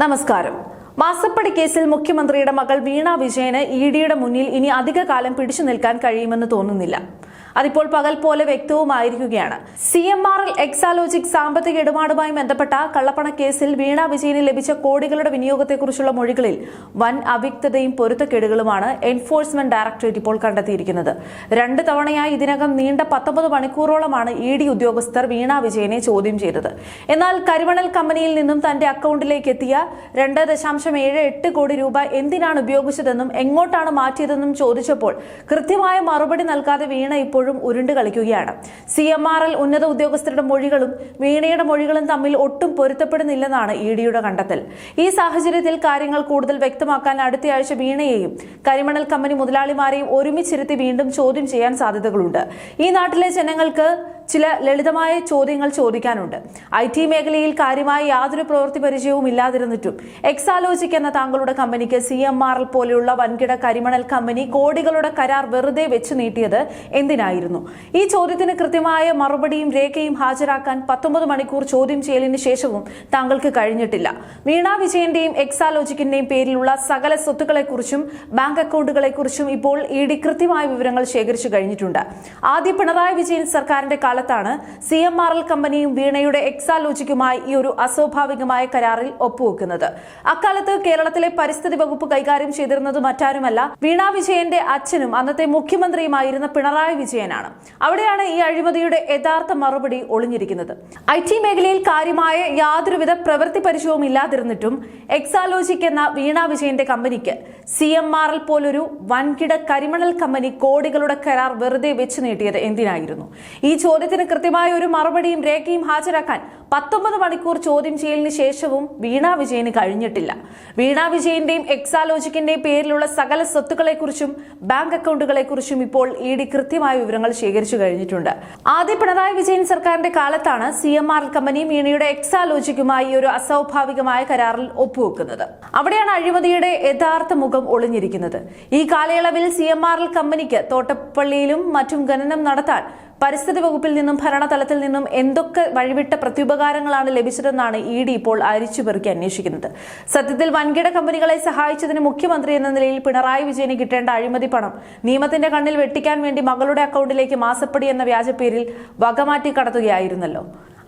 നമസ്കാരം. മാസപ്പടി കേസിൽ മുഖ്യമന്ത്രിയുടെ മകൾ വീണ വിജയന് ഇഡിയുടെ മുന്നിൽ ഇനി അധികകാലം പിടിച്ചു നിൽക്കാൻ കഴിയുമെന്ന് തോന്നുന്നില്ല. അതിപ്പോൾ പകൽ പോലെ വ്യക്തവുമായിരിക്കുകയാണ്. CMRL എക്സാലോജിക് സാമ്പത്തിക ഇടപാടുമായി ബന്ധപ്പെട്ട കള്ളപ്പണ കേസിൽ വീണ വിജയന് ലഭിച്ച കോടികളുടെ വിനിയോഗത്തെക്കുറിച്ചുള്ള മൊഴികളിൽ വൻ അവ്യക്തതയും പൊരുത്തക്കേടുകളുമാണ് എൻഫോഴ്സ്മെന്റ് ഡയറക്ടറേറ്റ് ഇപ്പോൾ കണ്ടെത്തിയിരിക്കുന്നത്. 2 തവണയായി ഇതിനകം നീണ്ട 19 മണിക്കൂറോളമാണ് ED ഉദ്യോഗസ്ഥർ വീണ വിജയനെ ചോദ്യം ചെയ്തത്. എന്നാൽ കരിമണൽ കമ്പനിയിൽ നിന്നും തന്റെ അക്കൗണ്ടിലേക്ക് എത്തിയ 2.78 കോടി രൂപ എന്തിനാണ് ഉപയോഗിച്ചതെന്നും എങ്ങോട്ടാണ് മാറ്റിയതെന്നും ചോദിച്ചപ്പോൾ കൃത്യമായ മറുപടി നൽകാതെ വീണ ഇപ്പോൾ ഉരുണ്ട് കളിക്കുകയാണ്. CMRL ഉന്നത ഉദ്യോഗസ്ഥരുടെ മൊഴികളും വീണയുടെ മൊഴികളും തമ്മിൽ ഒട്ടും പൊരുത്തപ്പെടുന്നില്ലെന്നാണ് EDയുടെ കണ്ടെത്തൽ. ഈ സാഹചര്യത്തിൽ കാര്യങ്ങൾ കൂടുതൽ വ്യക്തമാക്കാൻ അടുത്തയാഴ്ച വീണയെയും കരിമണൽ കമ്പനി മുതലാളിമാരെയും ഒരുമിച്ചിരുത്തി വീണ്ടും ചോദ്യം ചെയ്യാൻ സാധ്യതകളുണ്ട്. ഈ നാട്ടിലെ ജനങ്ങൾക്ക് ചില ലളിതമായ ചോദ്യങ്ങൾ ചോദിക്കാനുണ്ട്. IT മേഖലയിൽ കാര്യമായി യാതൊരു പ്രവൃത്തി പരിചയവും ഇല്ലാതിരുന്നിട്ടും എക്സാലോജിക് എന്ന താങ്കളുടെ കമ്പനിക്ക് CMRL പോലെയുള്ള വൻകിട കരിമണൽ കമ്പനി കോടികളുടെ കരാർ വെറുതെ വെച്ചു നീട്ടിയത് എന്തിനായിരുന്നു? ഈ ചോദ്യത്തിന് കൃത്യമായ മറുപടിയും രേഖയും ഹാജരാക്കാൻ 19 മണിക്കൂർ ചോദ്യം ചെയ്യലിന് ശേഷവും താങ്കൾക്ക് കഴിഞ്ഞിട്ടില്ല. വീണ വിജയന്റെയും എക്സാലോജിക്കിന്റെയും പേരിലുള്ള സകല സ്വത്തുക്കളെക്കുറിച്ചും ബാങ്ക് അക്കൗണ്ടുകളെക്കുറിച്ചും ഇപ്പോൾ ED കൃത്യമായ വിവരങ്ങൾ ശേഖരിച്ചു കഴിഞ്ഞിട്ടുണ്ട്. ആദ്യ പിണറായി വിജയൻ സർക്കാരിന്റെ കാലത്താണ് CMRL കമ്പനിയും വീണയുടെ എക്സാലോജിക്കുമായി ഈ ഒരു അസ്വാഭാവികമായ കരാറിൽ ഒപ്പുവെക്കുന്നത്. അക്കാലത്ത് കേരളത്തിലെ പരിസ്ഥിതി വകുപ്പ് കൈകാര്യം ചെയ്തിരുന്നത് മറ്റാരുമല്ല, വീണ വിജയന്റെ അച്ഛനും അന്നത്തെ മുഖ്യമന്ത്രിയുമായിരുന്ന പിണറായി വിജയനാണ്. അവിടെയാണ് ഈ അഴിമതിയുടെ യഥാർത്ഥ മറുപടി ഒളിഞ്ഞിരിക്കുന്നത്. IT മേഖലയിൽ കാര്യമായ യാതൊരുവിധ പ്രവൃത്തി പരിചയവും ഇല്ലാതിരുന്നിട്ടും എക്സാലോജിക് എന്ന വീണ വിജയന്റെ കമ്പനിക്ക് CMRL പോലൊരു വൻകിട കരിമണൽ കമ്പനി കോടികളുടെ കരാർ വെറുതെ വെച്ചു നീട്ടിയത് എന്തിനായിരുന്നു? ഈ ചോദ്യത്തിന് കൃത്യമായ ഒരു മറുപടിയും രേഖയും ഹാജരാക്കാൻ 19 മണിക്കൂർ ചോദ്യം ചെയ്യലിന് ശേഷവും വീണ വിജയന് കഴിഞ്ഞിട്ടില്ല. വീണ വിജയന്റെയും എക്സാലോജിക്കിന്റെയും പേരിലുള്ള സകല സ്വത്തുക്കളെക്കുറിച്ചും ബാങ്ക് അക്കൗണ്ടുകളെക്കുറിച്ചും ഇപ്പോൾ ED കൃത്യമായ വിവരങ്ങൾ ശേഖരിച്ചു കഴിഞ്ഞിട്ടുണ്ട്. ആദ്യ പിണറായി വിജയൻ സർക്കാരിന്റെ കാലത്താണ് CMRL കമ്പനിയും വീണയുടെ എക്സാലോജിക്കുമായി ഒരു അസ്വാഭാവികമായ കരാറിൽ ഒപ്പുവെക്കുന്നത്. അവിടെയാണ് അഴിമതിയുടെ യഥാർത്ഥ മുഖം ഒളിഞ്ഞിരിക്കുന്നത്. ഈ കാലയളവിൽ CMRL കമ്പനിക്ക് തോട്ടപ്പള്ളിയിലും മറ്റും ഖനനം നടത്താൻ പരിസ്ഥിതി വകുപ്പിൽ നിന്നും ഭരണതലത്തിൽ നിന്നും എന്തൊക്കെ വഴിവിട്ട പ്രത്യുപകാരങ്ങളാണ് ലഭിച്ചതെന്നാണ് ED ഇപ്പോൾ അരിച്ചുപെറുക്കി അന്വേഷിക്കുന്നത്. സത്യത്തിൽ വൻകിട കമ്പനികളെ സഹായിച്ചതിന് മുഖ്യമന്ത്രി എന്ന നിലയിൽ പിണറായി വിജയന് കിട്ടേണ്ട അഴിമതി പണം നിയമത്തിന്റെ കണ്ണിൽ വെട്ടിക്കാൻ വേണ്ടി മകളുടെ അക്കൗണ്ടിലേക്ക് മാസപ്പടി എന്ന വ്യാജപ്പേരിൽ വകമാറ്റി കടത്തുകയായിരുന്നല്ലോ.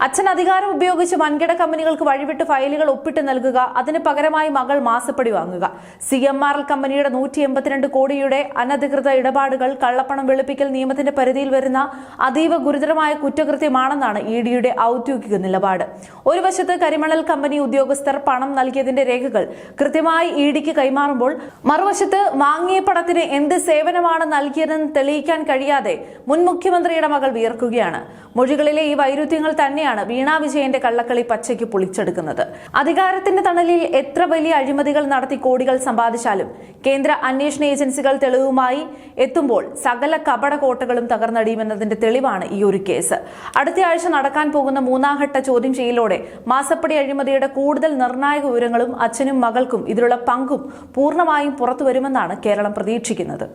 അച്ഛൻ അധികാരം ഉപയോഗിച്ച് വൻകിട കമ്പനികൾക്ക് വഴിവിട്ട് ഫയലുകൾ ഒപ്പിട്ട് നൽകുക, അതിന് പകരമായി മകൾ മാസപ്പടി വാങ്ങുക. CMRL കമ്പനിയുടെ 182 കോടിയുടെ അനധികൃത ഇടപാടുകൾ കള്ളപ്പണം വെളുപ്പിക്കൽ നിയമത്തിന്റെ പരിധിയിൽ വരുന്ന അതീവ ഗുരുതരമായ കുറ്റകൃത്യമാണെന്നാണ് EDയുടെ ഔദ്യോഗിക നിലപാട്. ഒരു വശത്ത് കരിമണൽ കമ്പനി ഉദ്യോഗസ്ഥർ പണം നൽകിയതിന്റെ രേഖകൾ കൃത്യമായി EDക്ക് കൈമാറുമ്പോൾ മറുവശത്ത് വാങ്ങിയ പണത്തിന് എന്ത് സേവനമാണ് നൽകിയതെന്ന് തെളിയിക്കാൻ കഴിയാതെ മുൻ മുഖ്യമന്ത്രിയുടെ മകൾ വിയർക്കുകയാണ്. മൊഴികളിലെ ഈ വൈരുദ്ധ്യങ്ങൾ തന്നെയാണ് വീണ വിജയന്റെ കള്ളക്കളി പച്ചയ്ക്ക് പൊളിച്ചെടുക്കുന്നത്. അധികാരത്തിന്റെ തണലിൽ എത്ര വലിയ അഴിമതികൾ നടത്തി കോടികൾ സമ്പാദിച്ചാലും കേന്ദ്ര അന്വേഷണ ഏജൻസികൾ തെളിവുമായി എത്തുമ്പോൾ സകല കപട കോട്ടകളും തകർന്നടിയുമെന്നതിന്റെ തെളിവാണ് ഈ ഒരു കേസ്. അടുത്തയാഴ്ച നടക്കാൻ പോകുന്ന 3ാം ഘട്ട ചോദ്യം ചെയ്യലോടെ മാസപ്പടി അഴിമതിയുടെ കൂടുതൽ നിർണായക വിവരങ്ങളും അച്ഛനും മകൾക്കും ഇതിലുള്ള പങ്കും പൂർണ്ണമായും പുറത്തുവരുമെന്നാണ് കേരളം പ്രതീക്ഷിക്കുന്നത്.